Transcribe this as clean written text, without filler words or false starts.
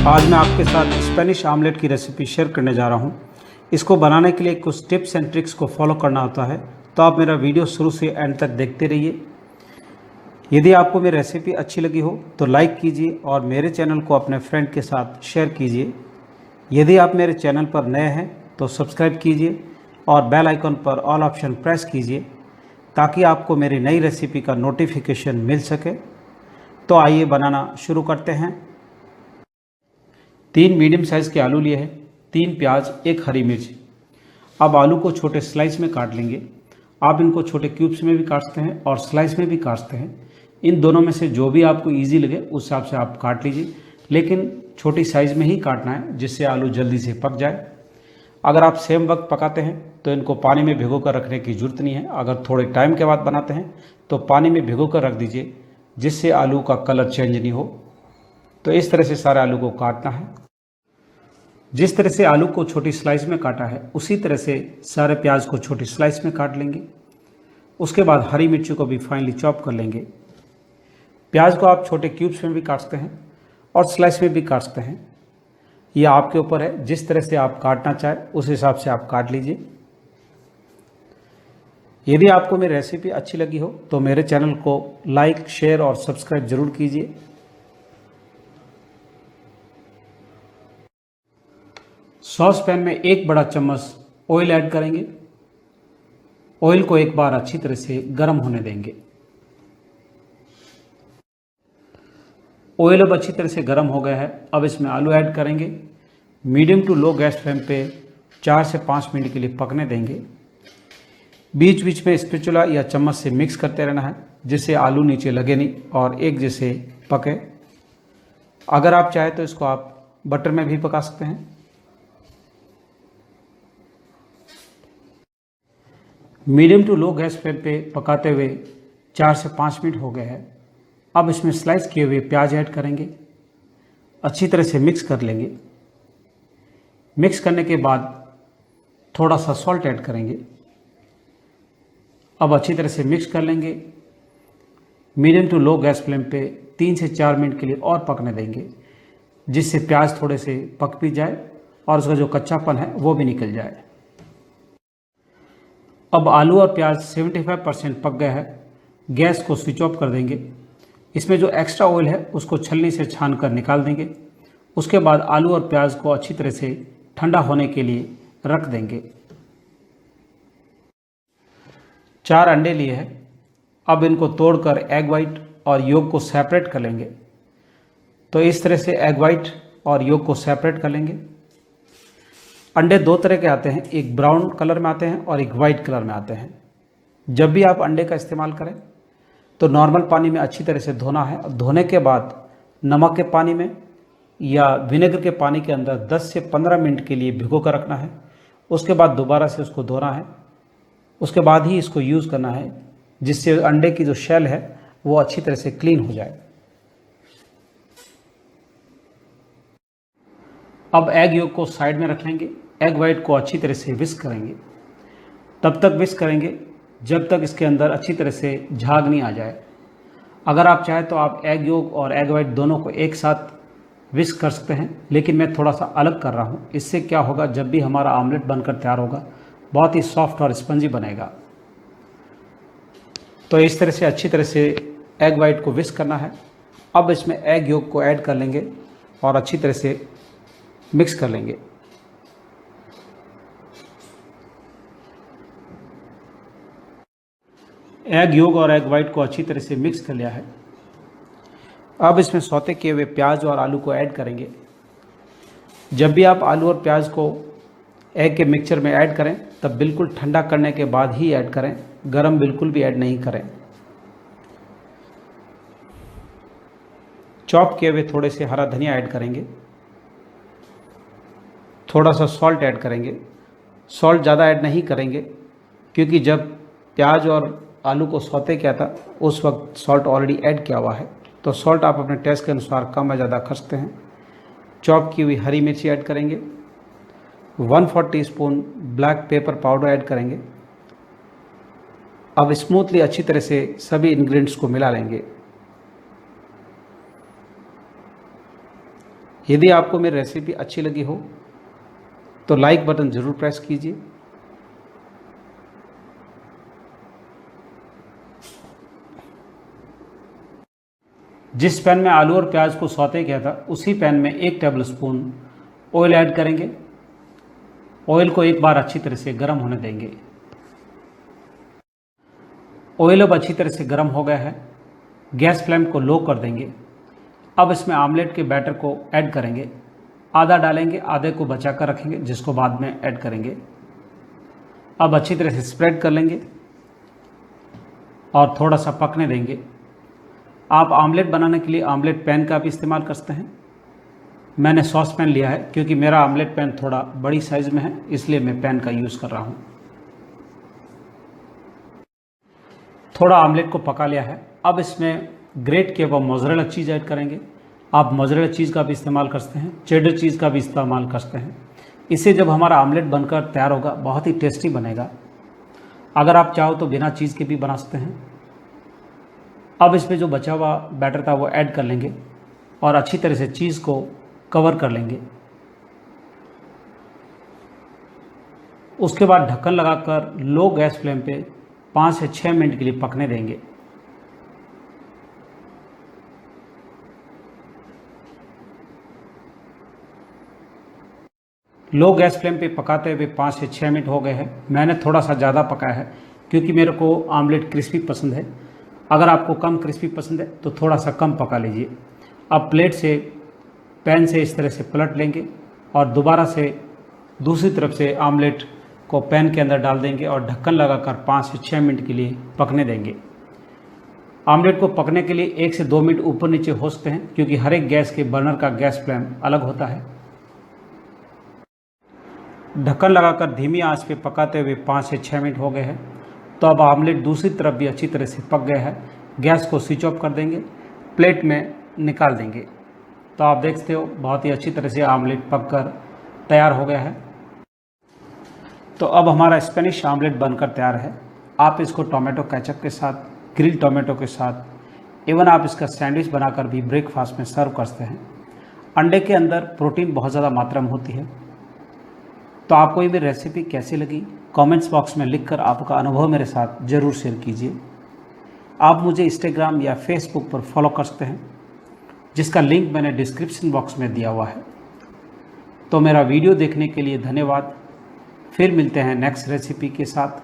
आज मैं आपके साथ स्पेनिश आमलेट की रेसिपी शेयर करने जा रहा हूँ। इसको बनाने के लिए कुछ टिप्स एंड ट्रिक्स को फॉलो करना होता है, तो आप मेरा वीडियो शुरू से एंड तक देखते रहिए। यदि आपको मेरी रेसिपी अच्छी लगी हो तो लाइक कीजिए और मेरे चैनल को अपने फ्रेंड के साथ शेयर कीजिए। यदि आप मेरे चैनल पर नए हैं तो सब्सक्राइब कीजिए और बेल आइकन पर ऑल ऑप्शन प्रेस कीजिए ताकि आपको मेरी नई रेसिपी का नोटिफिकेशन मिल सके। तो आइए बनाना शुरू करते हैं। 3 मीडियम साइज़ के आलू लिए हैं, 3 प्याज, 1 हरी मिर्च। अब आलू को छोटे स्लाइस में काट लेंगे। आप इनको छोटे क्यूब्स में भी काट सकते हैं और स्लाइस में भी काट सकते हैं। इन दोनों में से जो भी आपको इजी लगे उस हिसाब से आप काट लीजिए, लेकिन छोटी साइज़ में ही काटना है जिससे आलू जल्दी से पक जाए। अगर आप सेम वक्त पकाते हैं तो इनको पानी में भिगो कर रखने की ज़रूरत नहीं है। अगर थोड़े टाइम के बाद बनाते हैं तो पानी में भिगो कर रख दीजिए जिससे आलू का कलर चेंज नहीं हो। तो इस तरह से सारे आलू को काटना है। जिस तरह से आलू को छोटी स्लाइस में काटा है उसी तरह से सारे प्याज को छोटी स्लाइस में काट लेंगे। उसके बाद हरी मिर्ची को भी फाइनली चॉप कर लेंगे। प्याज को आप छोटे क्यूब्स में भी काट सकते हैं और स्लाइस में भी काट सकते हैं, यह आपके ऊपर है। जिस तरह से आप काटना चाहें उस हिसाब से आप काट लीजिए। यदि आपको मेरी रेसिपी अच्छी लगी हो तो मेरे चैनल को लाइक, शेयर और सब्सक्राइब जरूर कीजिए। सॉस पैन में 1 बड़ा चम्मच ऑयल ऐड करेंगे। ऑयल को एक बार अच्छी तरह से गर्म होने देंगे। ऑयल अब अच्छी तरह से गर्म हो गया है। अब इसमें आलू ऐड करेंगे। Medium to low gas flame पे 4 से 5 मिनट के लिए पकने देंगे। बीच बीच में स्पैचुला या चम्मच से मिक्स करते रहना है जिससे आलू नीचे लगे नहीं और एक जैसे पके। अगर आप चाहें तो इसको आप बटर में भी पका सकते हैं। Medium to low gas flame पे पकाते हुए 4 से 5 मिनट हो गए हैं। अब इसमें स्लाइस किए हुए प्याज ऐड करेंगे। अच्छी तरह से मिक्स कर लेंगे। मिक्स करने के बाद थोड़ा सा सॉल्ट ऐड करेंगे। अब अच्छी तरह से मिक्स कर लेंगे। Medium to low gas flame पे 3 से 4 मिनट के लिए और पकने देंगे जिससे प्याज थोड़े से पक भी जाए और उसका जो कच्चापन है वो भी निकल जाए। अब आलू और प्याज 75% पक गया है। गैस को स्विच ऑफ कर देंगे। इसमें जो एक्स्ट्रा ऑयल है उसको छलनी से छान कर निकाल देंगे। उसके बाद आलू और प्याज को अच्छी तरह से ठंडा होने के लिए रख देंगे। 4 अंडे लिए हैं। अब इनको तोड़कर एग वाइट और योक को सेपरेट कर लेंगे। तो इस तरह से एग वाइट और योक को सेपरेट कर लेंगे। अंडे 2 तरह के आते हैं, एक ब्राउन कलर में आते हैं और एक वाइट कलर में आते हैं। जब भी आप अंडे का इस्तेमाल करें तो नॉर्मल पानी में अच्छी तरह से धोना है। धोने के बाद नमक के पानी में या विनेगर के पानी के अंदर 10 से 15 मिनट के लिए भिगो कर रखना है। उसके बाद दोबारा से उसको धोना है। उसके बाद ही इसको यूज़ करना है जिससे अंडे की जो शेल है वो अच्छी तरह से क्लीन हो जाए। अब एग योक को साइड में रख लेंगे। एग वाइट को अच्छी तरह से विस्क करेंगे। तब तक विस्क करेंगे जब तक इसके अंदर अच्छी तरह से झाग नहीं आ जाए। अगर आप चाहें तो आप एग योक और एग वाइट दोनों को एक साथ विस्क कर सकते हैं, लेकिन मैं थोड़ा सा अलग कर रहा हूँ। इससे क्या होगा, जब भी हमारा आमलेट बनकर तैयार होगा बहुत ही सॉफ्ट और स्पंजी बनेगा। तो इस तरह से अच्छी तरह से एग वाइट को विस्क करना है। अब इसमें एग योक को ऐड कर लेंगे और अच्छी तरह से मिक्स कर लेंगे। एग योक और एग वाइट को अच्छी तरह से मिक्स कर लिया है। अब इसमें सौते किए हुए प्याज और आलू को ऐड करेंगे। जब भी आप आलू और प्याज को एग के मिक्सचर में ऐड करें तब बिल्कुल ठंडा करने के बाद ही ऐड करें, गरम बिल्कुल भी ऐड नहीं करें। चॉप किए हुए थोड़े से हरा धनिया ऐड करेंगे। थोड़ा सा सॉल्ट ऐड करेंगे। सॉल्ट ज़्यादा ऐड नहीं करेंगे क्योंकि जब प्याज और आलू को सौते किया था उस वक्त सॉल्ट ऑलरेडी ऐड किया हुआ है, तो सॉल्ट आप अपने टेस्ट के अनुसार कम या ज़्यादा कर सकते हैं। चॉप की हुई हरी मिर्ची ऐड करेंगे। 1/4 teaspoon black pepper powder add करेंगे। अब स्मूथली अच्छी तरह से सभी इंग्रेडिएंट्स को मिला लेंगे। यदि आपको मेरी रेसिपी अच्छी लगी हो तो लाइक बटन ज़रूर प्रेस कीजिए। जिस पैन में आलू और प्याज को सौते किया था उसी पैन में 1 टेबलस्पून ऑयल ऐड करेंगे। ऑयल को एक बार अच्छी तरह से गर्म होने देंगे। ऑयल अब अच्छी तरह से गर्म हो गया है। गैस फ्लेम को लो कर देंगे। अब इसमें आमलेट के बैटर को ऐड करेंगे। आधा डालेंगे, आधे को बचा कर रखेंगे जिसको बाद में ऐड करेंगे। अब अच्छी तरह से स्प्रेड कर लेंगे और थोड़ा सा पकने देंगे। आप आमलेट बनाने के लिए आमलेट पैन का भी इस्तेमाल कर सकते हैं। मैंने सॉस पैन लिया है क्योंकि मेरा आमलेट पैन थोड़ा बड़ी साइज़ में है, इसलिए मैं पैन का यूज़ कर रहा हूँ। थोड़ा आमलेट को पका लिया है। अब इसमें ग्रेट किया हुआ मोज़रेला चीज़ ऐड करेंगे। आप मोज़रेला चीज़ का भी इस्तेमाल कर सकते हैं, चेडर चीज़ का भी इस्तेमाल कर सकते हैं। इससे जब हमारा आमलेट बनकर तैयार होगा बहुत ही टेस्टी बनेगा। अगर आप चाहो तो बिना चीज़ के भी बना सकते हैं। अब इसमें जो बचा हुआ बैटर था वो ऐड कर लेंगे और अच्छी तरह से चीज़ को कवर कर लेंगे। उसके बाद ढक्कन लगाकर लो गैस फ्लेम पे 5 से 6 मिनट के लिए पकने देंगे। लो गैस फ्लेम पे पकाते हुए 5 से 6 मिनट हो गए हैं। मैंने थोड़ा सा ज़्यादा पकाया है क्योंकि मेरे को आमलेट क्रिस्पी पसंद है। अगर आपको कम क्रिस्पी पसंद है तो थोड़ा सा कम पका लीजिए। अब प्लेट से पैन से इस तरह से पलट लेंगे और दोबारा से दूसरी तरफ से आमलेट को पैन के अंदर डाल देंगे और ढक्कन लगाकर 5 से 6 मिनट के लिए पकने देंगे। आमलेट को पकने के लिए 1 से 2 मिनट ऊपर नीचे हो सकते हैं क्योंकि हर एक गैस के बर्नर का गैस फ्लेम अलग होता है। ढक्कन लगाकर धीमी आंच पे पकाते हुए 5 से 6 मिनट हो गए हैं। तो अब आमलेट दूसरी तरफ भी अच्छी तरह से पक गया है। गैस को स्विच ऑफ कर देंगे, प्लेट में निकाल देंगे। तो आप देख सकते हो बहुत ही अच्छी तरह से आमलेट पककर तैयार हो गया है। तो अब हमारा स्पेनिश आमलेट बनकर तैयार है। आप इसको टोमेटो केचप के साथ, ग्रिल टोमेटो के साथ, इवन आप इसका सैंडविच बनाकर भी ब्रेकफास्ट में सर्व कर सकते हैं। अंडे के अंदर प्रोटीन बहुत ज़्यादा मात्रा में होती है। तो आपको ये मेरी रेसिपी कैसी लगी कमेंट्स बॉक्स में लिखकर आपका अनुभव मेरे साथ ज़रूर शेयर कीजिए। आप मुझे इंस्टाग्राम या फेसबुक पर फॉलो कर सकते हैं जिसका लिंक मैंने डिस्क्रिप्शन बॉक्स में दिया हुआ है। तो मेरा वीडियो देखने के लिए धन्यवाद। फिर मिलते हैं नेक्स्ट रेसिपी के साथ।